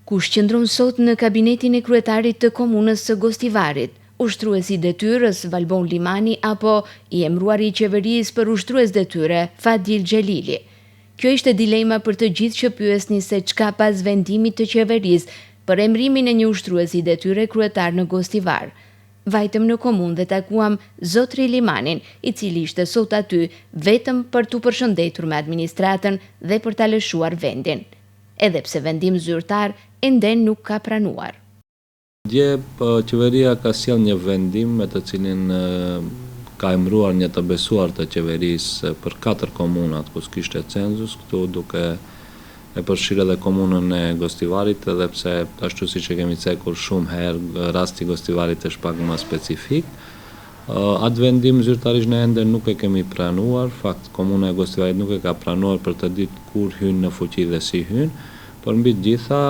Kush qëndron sot në kabinetin e kryetarit të komunës së Gostivarit, ushtruesi detyrës Valbon Limani apo i emruari i qeverisë për ushtrues detyre Fadil Xhelili? Kjo ishte dilema për të gjithë që pyesnin se çka pas vendimit të qeverisë për emrimin e një ushtruesi detyre kryetar në Gostivar. Vajtëm në komunë dhe takuam Zotri Limanin, i cili ishte sot aty vetëm për t'u përshëndetur me administratën dhe për ta lëshuar vendin. Edhe pse vendim zyrtar ende nuk ka pranuar. Dje qeveria ka sjell një vendim me të cilin ka emëruar një të besuar të qeverisë për 4 komunat ku s'kishte cenzus, këtu duke e përfshirë edhe komunën e Gostivarit, edhe pse ashtu siç e kemi cekur shumë herë, rasti i Gostivarit është pak më specifik. Atë vendim zyrtarisht ne ende nuk e kemi pranuar, fakt komuna e Gostivarit nuk e ka pranuar për të ditë kur hyn në fuqi dhe si hyn, por mbi të gjitha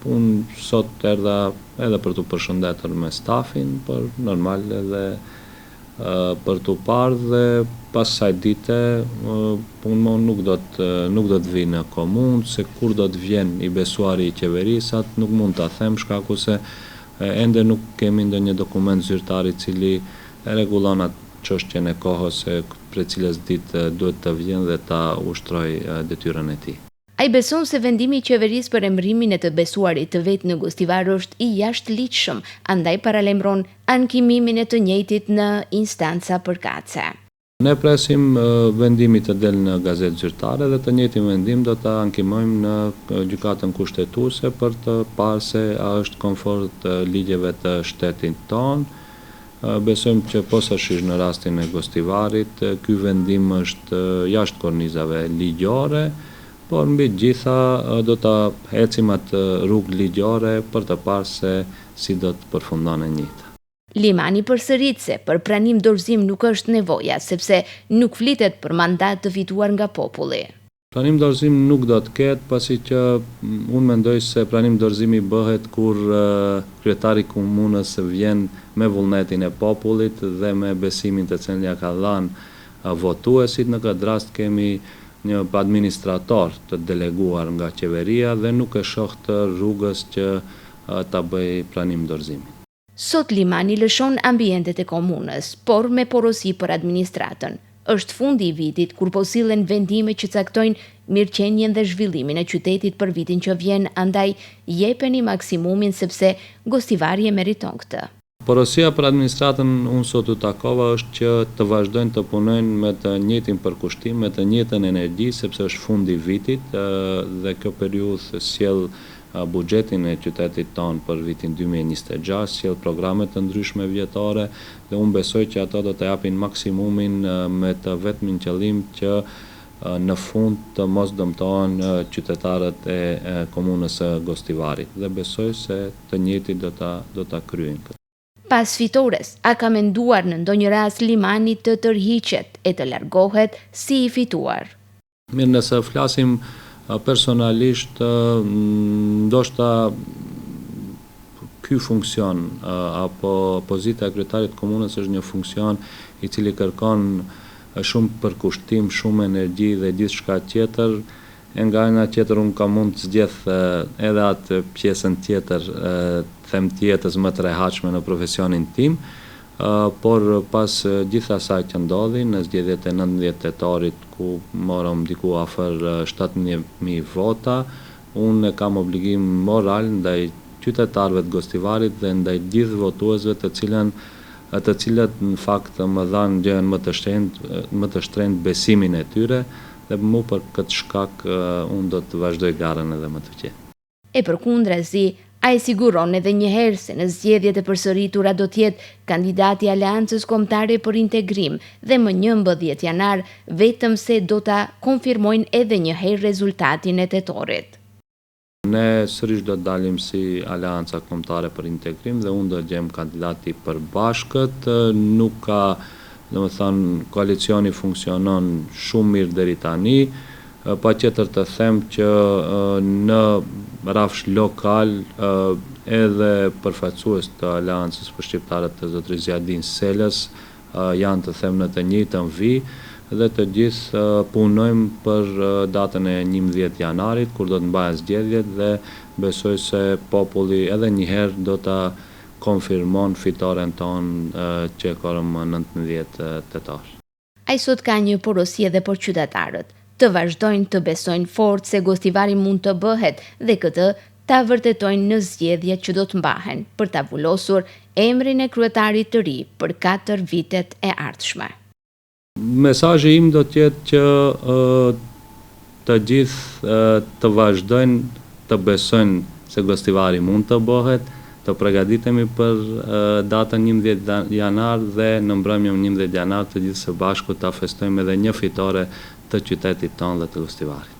unë sot erdha edhe për t'u përshëndetur me stafin, por normal edhe për t'u parë dhe pas saj dite unë nuk do të vi në komunë, se kur do të vjen i besuari i qeverisë, atë nuk mund ta them shkaku se ende nuk kemi ndonjë dokument zyrtar i cili rregullon atë çështjen e kohës se për cilës ditë duhet të vjen dhe ta ushtroj detyrën e tij. Ai beson se vendimi i qeverisë për emërimin e të besuarit të vet në Gostivar është i jashtëligjshëm, andaj paralajmëron ankimimin e të njëjtit në instanca përkatëse. Ne presim vendimi të del në gazetë zyrtare dhe të njëjtin vendim do ta ankimojmë në gjykatën kushtetuese për të parë se a është konfort ligjeve të shtetit tonë. Besojmë që posaçërisht në rastin e Gostivarit, ky vendim është jashtë kornizave ligjore, por mbi të gjitha do ta ecim atë rrugë ligjore për të parë se si do të përfundon e njëjta. Limani përsërit se për pranim dorëzim nuk është nevoja, sepse nuk flitet për mandat të fituar nga populli. Pranim dorëzim nuk do të ketë, pasi që unë mendoj se pranim dorëzimi bëhet kur kryetari i komunës vjen me vullnetin e popullit dhe me besimin të cilin ja ka dhënë votuesit. Në këtë rast kemi një administrator të deleguar nga qeveria dhe nuk e shoh të rrugës që ta bëj pranim dorëzimi. Sot Limani lëshon ambientet e komunës, por me porosi për administratën. Është fundi i vitit kur po sillen vendime që caktojnë mirëqenien dhe zhvillimin e qytetit për vitin që vjen, andaj jepeni maksimumin sepse Gostivari e meriton këtë. Porosia për administratën unë sot u takova është që të vazhdojnë të punojnë me të njëjtin përkushtim, me të njëjtën energji, sepse është fundi i vitit dhe kjo periudhë sjell buxhetin e qytetit tonë për vitin 2026, sjell programe të ndryshme vjetore dhe unë besoj që ato do të japin maksimumin me të vetmin qëllim që në fund të mos dëmtohen qytetarët e komunës së Gostivarit dhe besoj se të njëjtit do ta kryejnë. Pas fitores, a ka menduar në ndonjë rast Limani të tërhiqet e të largohet si i fituar? Mirë, nëse flasim personalisht, ndoshta ky funksion apo pozita e kryetarit të komunës është një funksion i cili kërkon shumë përkushtim, shumë energji dhe gjithçka tjetër. Nga ana tjetër unë kam mund të zgjedh edhe atë pjesën tjetër, them tjetës më të rehatshme në profesionin tim, por pas gjithë asaj që ndodhi në zgjedhjet e 19 tetorit ku morëm diku afër 17.000 vota, unë kam obligim moral ndaj qytetarëve të Gostivarit dhe ndaj gjithë votuesve të cilët në fakt më dhanë gjën më të shtrenjtë besimin e tyre dhe mu për këtë shkak unë do të vazhdoj garën edhe më të qetë. E përkundrazi, ai siguron edhe një herë se në zgjedhjet e përsëritura do të jetë kandidati i Aleancës Kombëtare për Integrim dhe më 11 janar, vetëm se do ta konfirmojnë edhe një herë rezultatin e tetorit. Ne sërish do të dalim si Aleanca Kombëtare për Integrim dhe unë do të jem kandidati i përbashkët, nuk ka, domethënë, koalicioni funksionon shumë mirë deri tani, patjetër të them që në rafsh lokal edhe përfaqësues të Aleancës për shqiptarët të zotërisë Zjadin Selës janë të them në të njëjtën vijë dhe të gjithë punojmë për datën e 11 janarit, kur do të mbahen zgjedhjet dhe besoj se populli edhe njëherë do ta konfirmon fitoren tonë që ka më 19 tetor. Ai sot ka një porosi edhe për qytetarët, të vazhdojnë të besojnë fort se Gostivari mund të bëhet dhe këtë ta vërtetojnë në zgjedhjet që do të mbahen për ta vullosur emrin e kryetarit të ri për 4 vitet e ardhshme. Mesazhi im do të jetë që të gjithë të vazhdojnë të besojnë se Gostivari mund të bëhet, të përgatitemi për datën 11 janar dhe në mbrëmjen 11 janar të gjithë së bashku ta festojmë edhe një fitore të qytetit tonë dhe të Gostivarit.